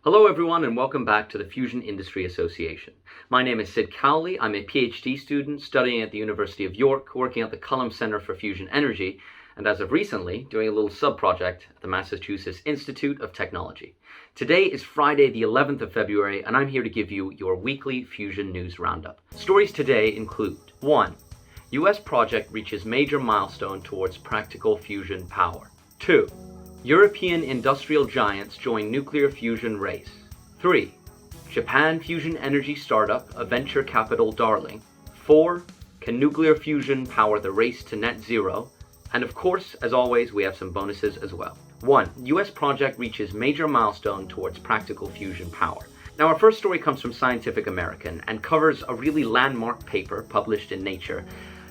Hello everyone and welcome back to the Fusion Industry Association. My name is Cyd Cowley. I'm a PhD student studying at the University of York, working at the Culham Centre for Fusion Energy, and as of recently, doing a little sub-project at the Massachusetts Institute of Technology. Today is Friday the 11th of February and I'm here to give you your weekly Fusion News Roundup. Stories today include 1. US project reaches major milestone towards practical fusion power. 2. European industrial giants join nuclear fusion race. 3. Japan fusion energy startup, a venture capital darling. 4. Can nuclear fusion power the race to net zero? And of course, as always, we have some bonuses as well. 1. US project reaches major milestone towards practical fusion power. Now our first story comes from Scientific American and covers a really landmark paper published in Nature,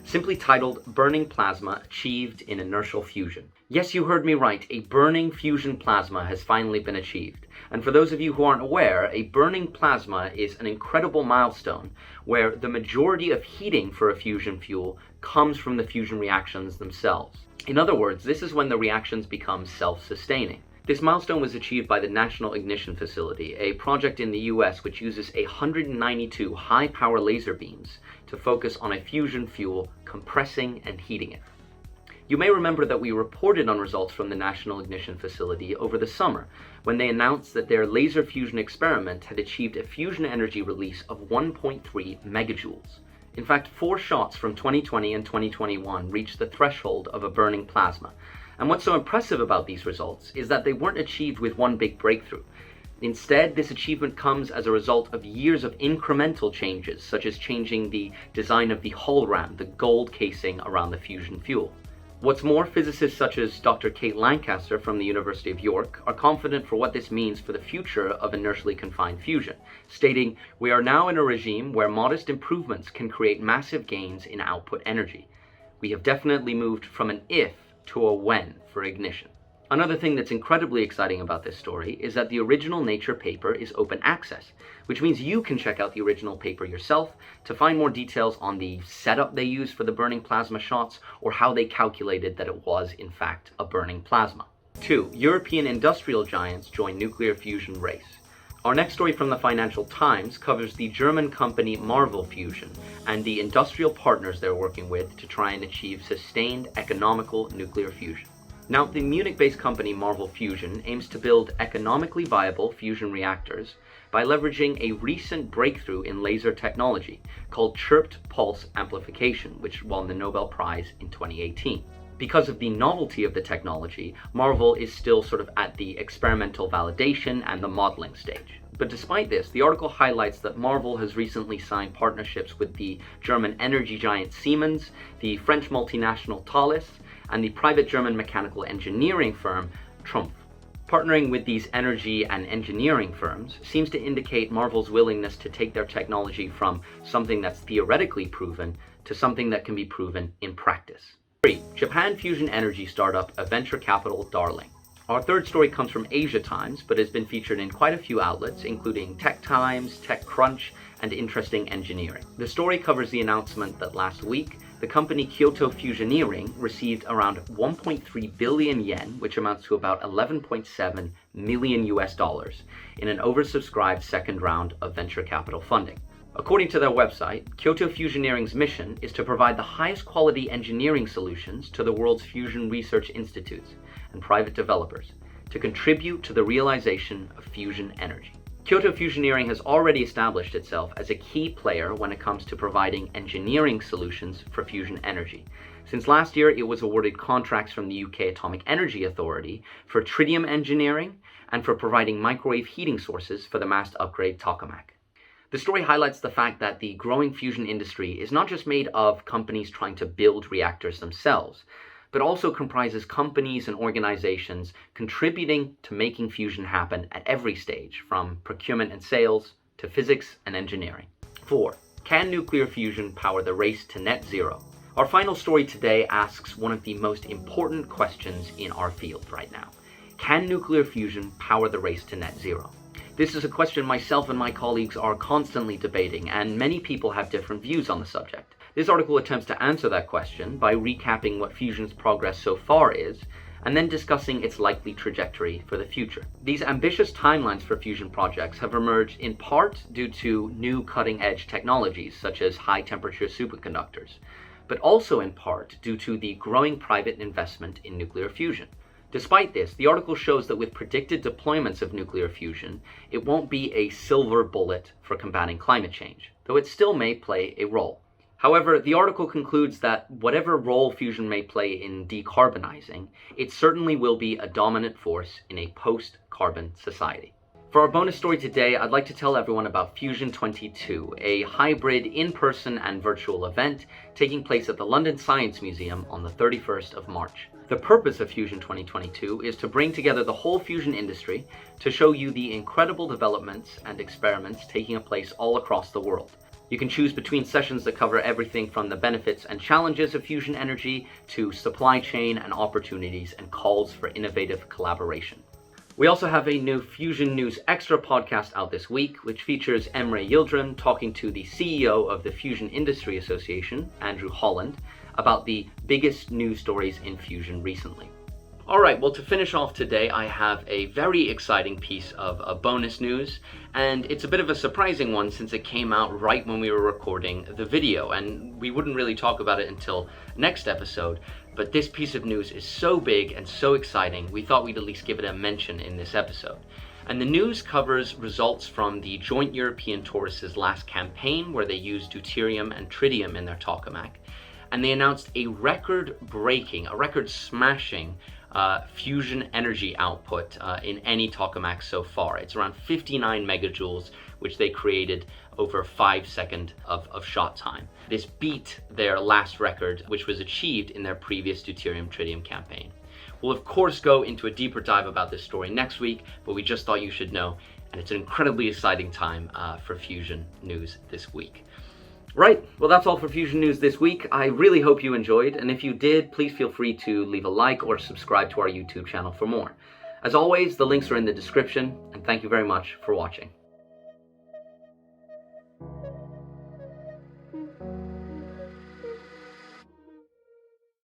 simply titled Burning Plasma Achieved in Inertial Fusion. Yes, you heard me right, a burning fusion plasma has finally been achieved. And for those of you who aren't aware, a burning plasma is an incredible milestone where the majority of heating for a fusion fuel comes from the fusion reactions themselves. In other words, this is when the reactions become self-sustaining. This milestone was achieved by the National Ignition Facility, a project in the US which uses 192 high-power laser beams to focus on a fusion fuel, compressing and heating it. You may remember that we reported on results from the National Ignition Facility over the summer, when they announced that their laser fusion experiment had achieved a fusion energy release of 1.3 megajoules. In fact, 4 shots from 2020 and 2021 reached the threshold of a burning plasma. And what's so impressive about these results is that they weren't achieved with one big breakthrough. Instead, this achievement comes as a result of years of incremental changes, such as changing the design of the hull ram, the gold casing around the fusion fuel. What's more, physicists such as Dr. Kate Lancaster from the University of York are confident for what this means for the future of inertially confined fusion, stating, "We are now in a regime where modest improvements can create massive gains in output energy. We have definitely moved from an if to a when for ignition." Another thing that's incredibly exciting about this story is that the original Nature paper is open access, which means you can check out the original paper yourself to find more details on the setup they used for the burning plasma shots or how they calculated that it was, in fact, a burning plasma. 2. European industrial giants join nuclear fusion race. Our next story from the Financial Times covers the German company Marvel Fusion and the industrial partners they're working with to try and achieve sustained economical nuclear fusion. Now, the Munich-based company Marvel Fusion aims to build economically viable fusion reactors by leveraging a recent breakthrough in laser technology called chirped pulse amplification, which won the Nobel Prize in 2018. Because of the novelty of the technology, Marvel is still sort of at the experimental validation and the modeling stage. But despite this, the article highlights that Marvel has recently signed partnerships with the German energy giant Siemens, the French multinational Thales, and the private German mechanical engineering firm Trumpf. Partnering with these energy and engineering firms seems to indicate Marvel's willingness to take their technology from something that's theoretically proven to something that can be proven in practice. 3. Japan fusion energy startup, a venture capital darling. Our third story comes from Asia Times, but has been featured in quite a few outlets, including Tech Times, Tech Crunch, and Interesting Engineering. The story covers the announcement that last week, the company Kyoto Fusioneering received around 1.3 billion yen, which amounts to about 11.7 million US dollars, in an oversubscribed second round of venture capital funding. According to their website, Kyoto Fusioneering's mission is to provide the highest quality engineering solutions to the world's fusion research institutes and private developers to contribute to the realization of fusion energy. Kyoto Fusioneering has already established itself as a key player when it comes to providing engineering solutions for fusion energy. Since last year, it was awarded contracts from the UK Atomic Energy Authority for tritium engineering and for providing microwave heating sources for the mast upgrade tokamak. The story highlights the fact that the growing fusion industry is not just made of companies trying to build reactors themselves, but also comprises companies and organizations contributing to making fusion happen at every stage, from procurement and sales to physics and engineering. 4. Can nuclear fusion power the race to net zero? Our final story today asks one of the most important questions in our field right now. Can nuclear fusion power the race to net zero? This is a question myself and my colleagues are constantly debating, and many people have different views on the subject. This article attempts to answer that question by recapping what fusion's progress so far is, and then discussing its likely trajectory for the future. These ambitious timelines for fusion projects have emerged in part due to new cutting-edge technologies such as high-temperature superconductors, but also in part due to the growing private investment in nuclear fusion. Despite this, the article shows that with predicted deployments of nuclear fusion, it won't be a silver bullet for combating climate change, though it still may play a role. However, the article concludes that whatever role fusion may play in decarbonizing, it certainly will be a dominant force in a post-carbon society. For our bonus story today, I'd like to tell everyone about Fusion 22, a hybrid in-person and virtual event taking place at the London Science Museum on the 31st of March. The purpose of Fusion 2022 is to bring together the whole fusion industry to show you the incredible developments and experiments taking place all across the world. You can choose between sessions that cover everything from the benefits and challenges of fusion energy to supply chain and opportunities and calls for innovative collaboration. We also have a new Fusion News Extra podcast out this week, which features Emre Yildirim talking to the CEO of the Fusion Industry Association, Andrew Holland, about the biggest news stories in fusion recently. Alright, well, to finish off today, I have a very exciting piece of bonus news, and it's a bit of a surprising one since it came out right when we were recording the video, and we wouldn't really talk about it until next episode, but this piece of news is so big and so exciting, we thought we'd at least give it a mention in this episode. And the news covers results from the Joint European Torus' last campaign, where they used deuterium and tritium in their tokamak, and they announced a record-breaking, a record-smashing fusion energy output in any tokamak so far. It's around 59 megajoules, which they created over 5 seconds of shot time. This beat their last record, which was achieved in their previous deuterium-tritium campaign. We'll of course go into a deeper dive about this story next week, but we just thought you should know, and it's an incredibly exciting time for fusion news this week. Right, well that's all for Fusion News this week. I really hope you enjoyed, and if you did, please feel free to leave a like or subscribe to our YouTube channel for more. As always, the links are in the description, and thank you very much for watching.